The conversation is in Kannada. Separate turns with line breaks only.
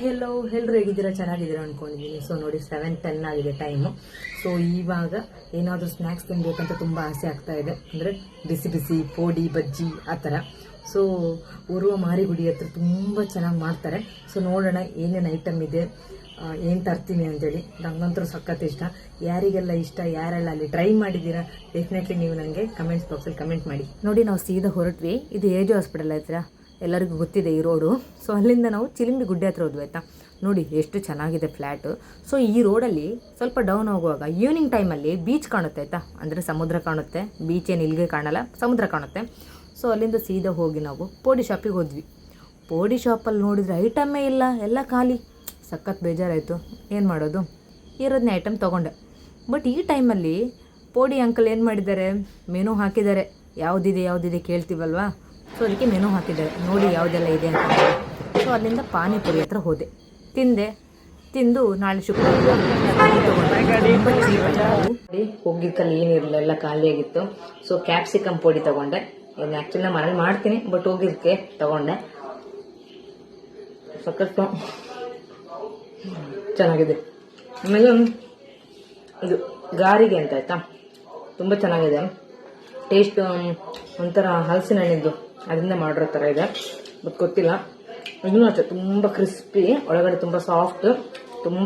ಹೆಲೋ ಎಲ್ಲರೂ ಹೇಗಿದ್ದೀರಾ, ಚೆನ್ನಾಗಿದ್ದೀರಾ ಅನ್ಕೊಂಡಿದ್ದೀನಿ. ಸೊ ನೋಡಿ 7:10 ಆಗಿದೆ ಟೈಮು. ಸೊ ಇವಾಗ ಏನಾದರೂ ಸ್ನ್ಯಾಕ್ಸ್ ತಿನ್ಬೇಕಂತ ತುಂಬ ಆಸೆ ಆಗ್ತಾ ಇದೆ. ಅಂದರೆ ಬಿಸಿ ಬಿಸಿ ಪೋಡಿ ಬಜ್ಜಿ ಆ ಥರ. ಸೊ ಉರುವ ಮಾರಿಗುಡಿ ಹತ್ರ ತುಂಬ ಚೆನ್ನಾಗಿ ಮಾಡ್ತಾರೆ. ಸೊ ನೋಡೋಣ ಏನೇನು ಐಟಮ್ ಇದೆ, ಏನು ತರ್ತೀನಿ ಅಂತೇಳಿ. ನಂಗಂತೂ ಸಖತ್ ಇಷ್ಟ. ಯಾರಿಗೆಲ್ಲ ಇಷ್ಟ, ಯಾರೆಲ್ಲ ಅಲ್ಲಿ ಟ್ರೈ ಮಾಡಿದ್ದೀರಾ, ಡೆಫಿನೆಟ್ಲಿ ನೀವು ನನಗೆ ಕಮೆಂಟ್ಸ್ ಬಾಕ್ಸಲ್ಲಿ ಕಮೆಂಟ್ ಮಾಡಿ. ನೋಡಿ ನಾವು ಸೀದಾ ಹೊರಟ್ವಿ. ಇದು ಏಜು ಹಾಸ್ಪಿಟಲ್ ಹತ್ರ, ಎಲ್ಲರಿಗೂ ಗೊತ್ತಿದೆ ಈ ರೋಡು. ಸೊ ಅಲ್ಲಿಂದ ನಾವು ಚಿಲಿಂಬಿ ಗುಡ್ಡೆ ಹತ್ರ ಹೋದ್ವಿ ಆಯಿತಾ. ನೋಡಿ ಎಷ್ಟು ಚೆನ್ನಾಗಿದೆ ಫ್ಲ್ಯಾಟು. ಸೊ ಈ ರೋಡಲ್ಲಿ ಸ್ವಲ್ಪ ಡೌನ್ ಹೋಗುವಾಗ ಈವ್ನಿಂಗ್ ಟೈಮಲ್ಲಿ ಬೀಚ್ ಕಾಣುತ್ತೆ ಆಯಿತಾ. ಅಂದರೆ ಸಮುದ್ರ ಕಾಣುತ್ತೆ. ಬೀಚ್ ಏನು ಇಲ್ಲಿಗೆ ಕಾಣಲ್ಲ, ಸಮುದ್ರ ಕಾಣುತ್ತೆ. ಸೊ ಅಲ್ಲಿಂದ ಸೀದಾ ಹೋಗಿ ನಾವು ಪೋಡಿ ಶಾಪಿಗೆ ಹೋದ್ವಿ. ಪೋಡಿ ಶಾಪಲ್ಲಿ ನೋಡಿದರೆ ಐಟಮ್ಮೇ ಇಲ್ಲ, ಎಲ್ಲ ಖಾಲಿ. ಸಖತ್ ಬೇಜಾರಾಯಿತು. ಏನು ಮಾಡೋದು, ಇರೋದನ್ನೇ ಐಟಮ್ ತೊಗೊಂಡೆ. ಬಟ್ ಈ ಟೈಮಲ್ಲಿ ಪೋಡಿ ಅಂಕಲ್ ಏನು ಮಾಡಿದ್ದಾರೆ, ಮೆನು ಹಾಕಿದ್ದಾರೆ. ಯಾವುದಿದೆ ಕೇಳ್ತೀವಲ್ವಾ. ಸೊ ಅದಕ್ಕೆ ಮೆನು ಹಾಕಿದ್ದಾರೆ, ನೋಡಿ ಯಾವುದೆಲ್ಲ ಇದೆ ಅಂತ. ಸೊ ಅಲ್ಲಿಂದ ಪಾನಿಪುರಿ ಹತ್ರ ಹೋದೆ, ತಿಂದು ನಾಳೆ ಶುಕ್ರವಾರ ತುಂಬ ಚೀಪ್ ಆಯಿತು. ಹೋಗಿದ್ದಲ್ಲಿ ಏನಿರಲಿಲ್ಲ, ಎಲ್ಲ ಖಾಲಿಯಾಗಿತ್ತು. ಸೊ ಕ್ಯಾಪ್ಸಿಕಮ್ ಪೊಡಿ ತೊಗೊಂಡೆ. ಇದನ್ನ ಆ್ಯಕ್ಚುಲಿ ನಾನು ಮನೇಲಿ ಮಾಡ್ತೀನಿ, ಬಟ್ ಹೋಗಿದ್ದಕ್ಕೆ ತೊಗೊಂಡೆ. ಸಖತ್ತು ಚೆನ್ನಾಗಿದೆ. ಆಮೇಲೆ ಇದು ಗಾರಿಗೆ ಅಂತ ಆಯಿತಾ, ತುಂಬ ಚೆನ್ನಾಗಿದೆ. ಟೇಸ್ಟ್ ಒಂಥರ ಹಲಸಿನ ಹಣ್ಣಿದ್ದು ಅದರಿಂದ ಮಾಡಿರೋ ಥರ ಇದೆ, ಬಟ್ ಗೊತ್ತಿಲ್ಲ. ಇನ್ನೂ ಅಷ್ಟೇ ತುಂಬ ಕ್ರಿಸ್ಪಿ, ಒಳಗಡೆ ತುಂಬ ಸಾಫ್ಟ್, ತುಂಬ